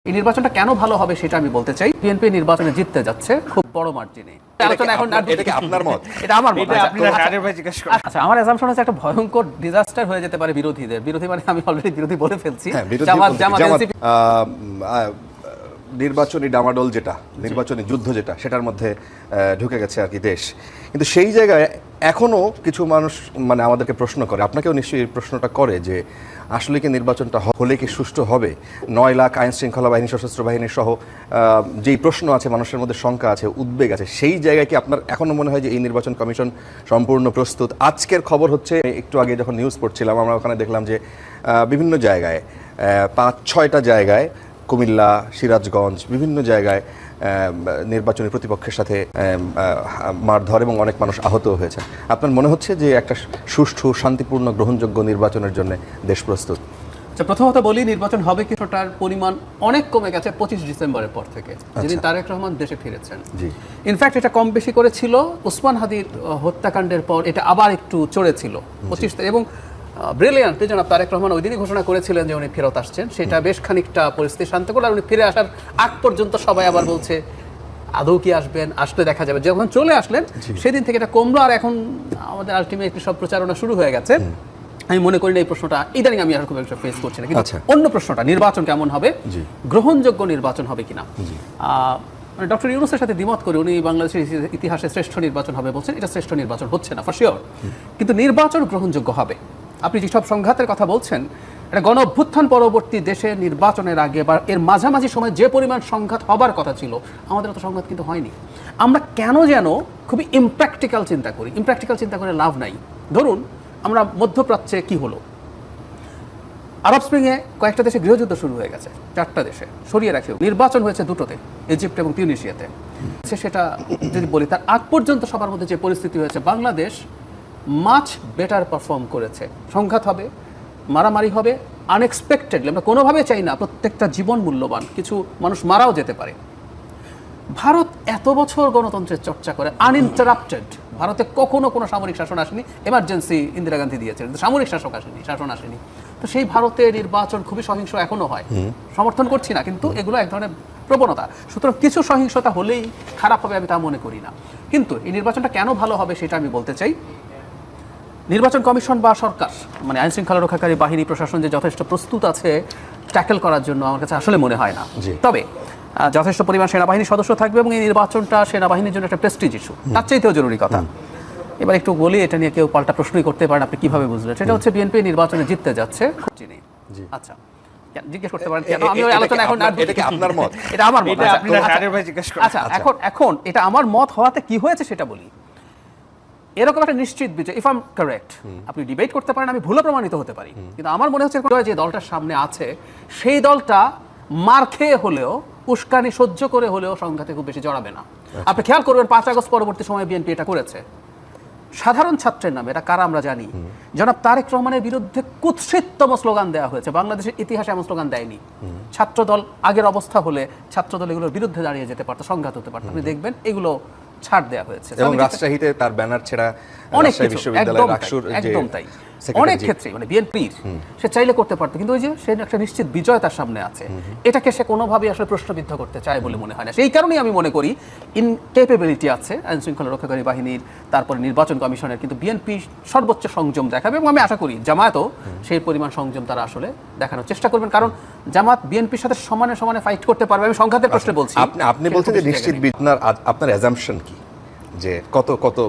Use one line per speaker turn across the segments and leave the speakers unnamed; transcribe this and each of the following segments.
এই নির্বাচনটা কেন ভালো হবে সেটা আমি বলতে চাই। বিএনপি নির্বাচনে জিততে যাচ্ছে খুব বড় মার্জিনে। আলোচনা এখন এটা কি আপনার মত? এটা আমার মত। আচ্ছা, আমার অ্যাসাম্পশন হচ্ছে একটা ভয়ঙ্কর ডিজাস্টার হয়ে যেতে পারে বিরোধীদের। বিরোধী মানে আমি অলরেডি বিরোধী বলে ফেলছি।
নির্বাচনী ডামাডোল যেটা, নির্বাচনী যুদ্ধ যেটা, সেটার মধ্যে ঢুকে গেছে আর কি দেশ। কিন্তু সেই জায়গায় এখনো কিছু মানুষ মানে আমাদেরকে প্রশ্ন করে, আপনাকেও নিশ্চয়ই এই প্রশ্নটা করে যে আসলে কি নির্বাচনটা হলে কি সুষ্ঠু হবে? 9 লাখ আইন শৃঙ্খলা বাহিনী, সশস্ত্র বাহিনী সহ যেই প্রশ্ন আছে, মানুষের মধ্যে শঙ্কা আছে, উদ্বেগ আছে, সেই জায়গায় কি আপনার এখনো মনে হয় যে এই নির্বাচন কমিশন সম্পূর্ণ প্রস্তুত? আজকের খবর হচ্ছে, একটু আগে যখন নিউজ পড়ছিলাম আমরা ওখানে দেখলাম যে বিভিন্ন জায়গায় 5-6টা জায়গায়, কুমিল্লা, সিরাজগঞ্জ, বিভিন্ন জায়গায় নির্বাচনী প্রতিপক্ষের সাথে মারধর এবং অনেক মানুষ আহত হয়েছে। আপনার মনে হচ্ছে যে একটা সুষ্ঠু, শান্তিপূর্ণ, গ্রহণযোগ্য নির্বাচনের জন্য দেশ প্রস্তুত?
প্রথমত বলি, নির্বাচন হবে কিছুটার পরিমাণ অনেক কমে গেছে 25 ডিসেম্বরের পর থেকে, যেদিন তারেক রহমান দেশে ফিরেছেন। ইনফ্যাক্ট এটা কম বেশি করে ছিল ওসমান হাদির হত্যাকাণ্ডের পর, এটা আবার একটু চড়েছিল 25। এবং ব্রিলিয়ান্ট জনাব তারেক রহমান ওই দিনই ঘোষণা করেছিলেন যে উনি ফেরত আসছেন। সেটা বেশ খানিকটা পরিস্থিতি শান্ত করে, আর উনি ফিরে আসার আগ পর্যন্ত সবাই আবার বলছে আদৌ কি আসবেন, আসলে দেখা যাবে। যখন চলে আসলেন সেদিন থেকে এটা কমলো, আর এখন আমাদের আলটিমেটলি সব প্রচারণা শুরু হয়ে গেছে। আমি মনে করি না এই প্রশ্নটা ইদানিং আমি আর খুব একটা ফেস করছি না। কিন্তু অন্য প্রশ্নটা, নির্বাচন কেমন হবে, গ্রহণযোগ্য নির্বাচন হবে কিনা, মানে ডক্টর ইউনূসের সাথে দ্বিমত করে উনি বাংলাদেশের ইতিহাসে শ্রেষ্ঠ নির্বাচন হবে বলছেন। এটা শ্রেষ্ঠ নির্বাচন হচ্ছে না ফর শিওর, কিন্তু নির্বাচন গ্রহণযোগ্য হবে। আপনি যেসব সংঘাতের কথা বলছেন, এটা গণ অভ্যুত্থান পরবর্তী দেশে নির্বাচনের আগে বা এর মাঝামাঝি সময় যে পরিমাণ সংঘাত হবার কথা ছিল, আমাদের তো সংঘাত কিন্তু হয়নি। আমরা কেন যেন খুবই ইমপ্র্যাকটিক্যাল চিন্তা করি। ইমপ্র্যাকটিক্যাল চিন্তা করে লাভ নাই। ধরুন আমরা মধ্যপ্রাচ্যে কি হলো, আরব স্প্রিংয়ে কয়েকটা দেশে গৃহযুদ্ধ শুরু হয়ে গেছে, 4টা দেশে সরিয়ে রাখেও নির্বাচন হয়েছে 2টোতে, ইজিপ্ট এবং তিউনিসিয়াতে। সেটা যদি বলি, তার আগ পর্যন্ত সবার মধ্যে যে পরিস্থিতি হয়েছে, বাংলাদেশ মাচ বেটার পারফর্ম করেছে। সংঘাত হবে, মারামারি হবে, আনএক্সপেক্টেডলি, আমরা কোনোভাবে চাই না, প্রত্যেকটা জীবন মূল্যবান, কিছু মানুষ মারাও যেতে পারে। ভারত এত বছর গণতন্ত্রের চর্চা করে আনইন্টারাপ্টেড, ভারতে কখনো কোনো সামরিক শাসন আসেনি, এমার্জেন্সি ইন্দিরা গান্ধী দিয়েছিলেন, সামরিক শাসন আসেনি। তো সেই ভারতের নির্বাচন খুবই সহিংস এখনো হয়, সমর্থন করছি না, কিন্তু এগুলো এক ধরনের প্রবণতা। সুতরাং কিছু সহিংসতা হলেই খারাপ হবে আমি তা মনে করি না। কিন্তু এই নির্বাচনটা কেন ভালো হবে সেটা আমি বলতে চাই। নির্বাচন কমিশন বা সরকার, মানে আইন শৃঙ্খলা রক্ষাকারী বাহিনী, প্রশাসন যে যথেষ্ট প্রস্তুত আছে ট্যাকেল করার জন্য, আমার কাছে আসলে মনে হয় না। তবে যথেষ্ট পরিমাণ সেনাবাহিনীর সদস্য থাকবে এবং এই নির্বাচনটা সেনাবাহিনীর জন্য একটা প্রেস্টিজ ইস্যু, তার চাইতেও জরুরি কথা। এবার একটু বলি, এটা নিয়ে কেউ পাল্টা প্রশ্নই করতে পারেন, আপনি কিভাবে বুঝলেন? সেটা হচ্ছে বিএনপি নির্বাচনে জিততে যাচ্ছে। আচ্ছা, জিজ্ঞেস করতে পারেন কেন আমি ওই আলোচনা এখন?
এটা কি আপনার মত?
এটা আমার মত। আচ্ছা, এখন এটা আমার মত হওয়াতে কি হয়েছে সেটা বলি। এরকম একটা নিশ্চিত বিজয়, ইফ আই এম কারেক্ট, আপনি ডিবেট করতে পারেন, আমি ভুলও প্রমাণিত হতে পারি, কিন্তু আমার মনে হচ্ছে যে দলটার সামনে আছে সেই দলটা মার খেয়ে হলেও, উস্কানি সহ্য করে হলেও সংঘাতে খুব বেশি জড়াবে না। আপনি খেয়াল করবেন 5 আগস্ট পরবর্তী সময়ে বিএনপি এটা করেছে সাধারণ ছাত্রের নামে। এটা কারা আমরা জানি। জনাব তারেক রহমানের বিরুদ্ধে কুৎসিততম স্লোগান দেওয়া হয়েছে, বাংলাদেশের ইতিহাসে এমন স্লোগান দেয়নি। ছাত্রদল আগের অবস্থা হলে ছাত্রদল এগুলোর বিরুদ্ধে দাঁড়িয়ে যেতে পারতো, সংঘাত হতে পারতো। আপনি দেখবেন এগুলো ছাড় দেওয়া হয়েছে
এবং রাজশাহীতে তার ব্যানার ছেড়া,
অনেক বিশ্ববিদ্যালয়, একদম তাই, অনেক ক্ষেত্রে মানে বিএনপির সে চাইলে করতে পারতো, কিন্তু ওই যে সে একটা নিশ্চিত বিজয় তার সামনে আছে, এটাকে সে কোনোভাবেই আসলে প্রশ্নবিদ্ধ করতে চায় বলে মনে হয় না। সেই কারণেই আমি মনে করি ইনকেপেবিলিটি আছে আইন শৃঙ্খলা রক্ষাকারী বাহিনীর, তারপরে নির্বাচন কমিশনের, কিন্তু বিএনপি সর্বোচ্চ সংযম দেখাবে এবং আমি আশা করি জামায়াতও সেই পরিমাণ সংযম তারা আসলে দেখানোর চেষ্টা করবেন, কারণ জামাত বিএনপির সাথে সমানে সমানে ফাইট করতে পারবে। আমি সংঘাতের প্রশ্নে বলছি।
আপনি বলছেন যে নিশ্চিত, আপনার অ্যাজাম্পশন কি যে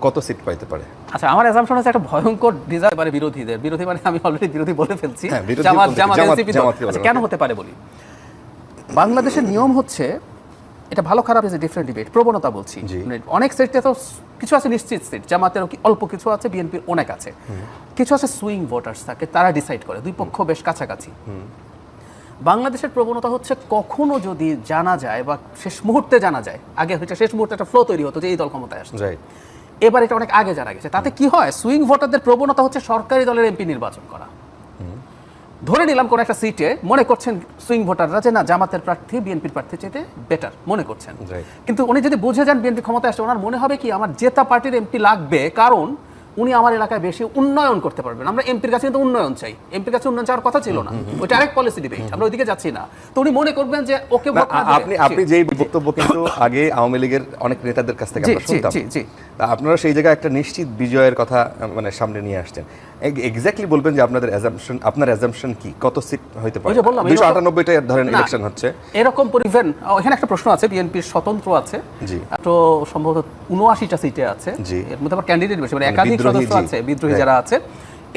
কত সিট পাইতে পারে?
আচ্ছা, আমার অ্যাসাম্পশন হচ্ছে একটা ভয়ঙ্কর ডিজাস্টার পারে বিরোধীদের। বিরোধী মানে আমি অলরেডি বিরোধী বলে ফেলছি, কেন হতে পারে বলি। বাংলাদেশের নিয়ম হচ্ছে, এটা ভালো খারাপ ইজ এ ডিফারেন্ট ডিবেট, প্রবণতা বলছি। অনেক সিটে তো কিছু আছে নিশ্চিত সিট, জামাতের অল্প কিছু আছে, বিএনপির অনেক আছে, কিছু আছে সুইং ভোটার্স থাকে, তারা ডিসাইড করে, দুই পক্ষ বেশ কাছাকাছি। বাংলাদেশের প্রবণতা হচ্ছে, কখনো যদি জানা যায় বা শেষ মুহূর্তে জানা যায়, আগে হচ্ছে শেষ মুহূর্তে একটা ফ্লো তৈরি হতো যে এই দল ক্ষমতায় আসছে, এবার এটা অনেক আগে জানা গেছে। তাতে কি হয়, সুইং ভোটারদের প্রবণতা হচ্ছে সরকারি দলের এমপি নির্বাচন করা। ধরে নিলাম কোন একটা সিটে মনে করছেন সুইং ভোটাররা যে না, জামাতের প্রার্থী বিএনপির প্রার্থীর চাইতে বেটার মনে করছেন, কিন্তু উনি যদি বুঝে যান বিএনপি ক্ষমতায় আসছে, ওনার মনে হবে কি আমার জেতা পার্টির এমপি লাগবে, কারণ উনি আমার এলাকায় বেশি উন্নয়ন করতে পারবেন। আমরা এমপির কাছে কিন্তু উন্নয়ন চাই, এমপির কাছে উন্নয়ন চাওয়ার কথা ছিল না, ওইটা আরেক পলিসি ডিবেট, আমরা ওইদিকে যাচ্ছি না। তো উনি মনে করবেন যে ওকে ভোট না দিলে
আপনি যেই বক্তব্য কিন্তু আগে আওয়ামী লীগের অনেক নেতাদের কাছ থেকে আমরা শুনতাম,
জি।
তা আপনারা সেই জায়গায় একটা নিশ্চিত বিজয়ের কথা মানে সামনে নিয়ে আসছেন। এক্স্যাক্টলি বলবেন যে আপনার অ্যাজাম্পশন কি, কত সিট হইতে পারে? 298টা ধরেন ইলেকশন হচ্ছে
এরকম পরিবেন। এখানে একটা প্রশ্ন আছে, বিএনপির স্বতন্ত্র আছে,
জি,
তো সম্ভবত 79টা সিটে আছে,
জি,
এর মধ্যে আবার ক্যান্ডিডেট বেশি, মানে একাধিক সদস্য আছে, বিদ্রোহী যারা আছে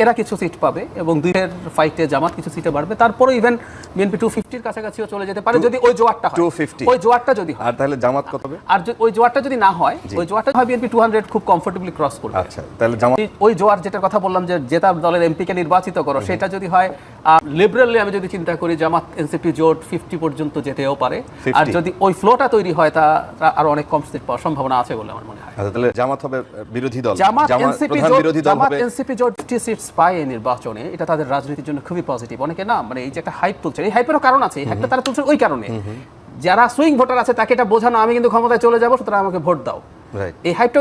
এরা কিছু সিট পাবে, এবং দুইয়ের ফাইটে জামাত কিছু সিটে বাড়বে। তারপরে ইভেন বিএনপি 250-র কাছাকাছিও চলে যেতে পারে যদি ওই জোয়ারটা হয়।
250
ওই জোয়ারটা যদি হয়,
আর তাহলে জামাত কত হবে?
আর ওই জোয়ারটা যদি না হয়, ওই জোয়ারটা হয় বিএনপি 200 খুব কমফোর্টেবলি ক্রস করবে।
আচ্ছা, তাহলে জামাত
ওই জোয়ার যেটার কথা বললাম যে জেতা দলের এমপি কে নির্বাচিত করো, সেটা যদি হয় লিবারেলি, আমি যদি চিন্তা করি জামাত এনসিপি জোট 50 পর্যন্ত যেতেও পারে। আর যদি ওই ফ্লোটা তৈরি হয়, তা আর অনেক কম সিট পাওয়ার সম্ভাবনা আছে বলে আমার মনে হয়।
আচ্ছা, তাহলে জামাত হবে বিরোধী দল,
জামাত
হবে।
এনসিপি জোট 50 সিটস পায় এই নির্বাচনে, এটা তাদের রাজনীতির জন্য খুবই পজিটিভ। অনেকে না মানে এই যে একটা হাইপ তুলছে, এই হাইপেরও কারণ আছে, এই হাইপটা তারা তুলছে ওই কারণে যারা সুইং ভোটার আছে তাকে এটা বোঝানো আমি কিন্তু ক্ষমতায় চলে যাবো, সুতরাং আমাকে ভোট দাও, এই হাইপটা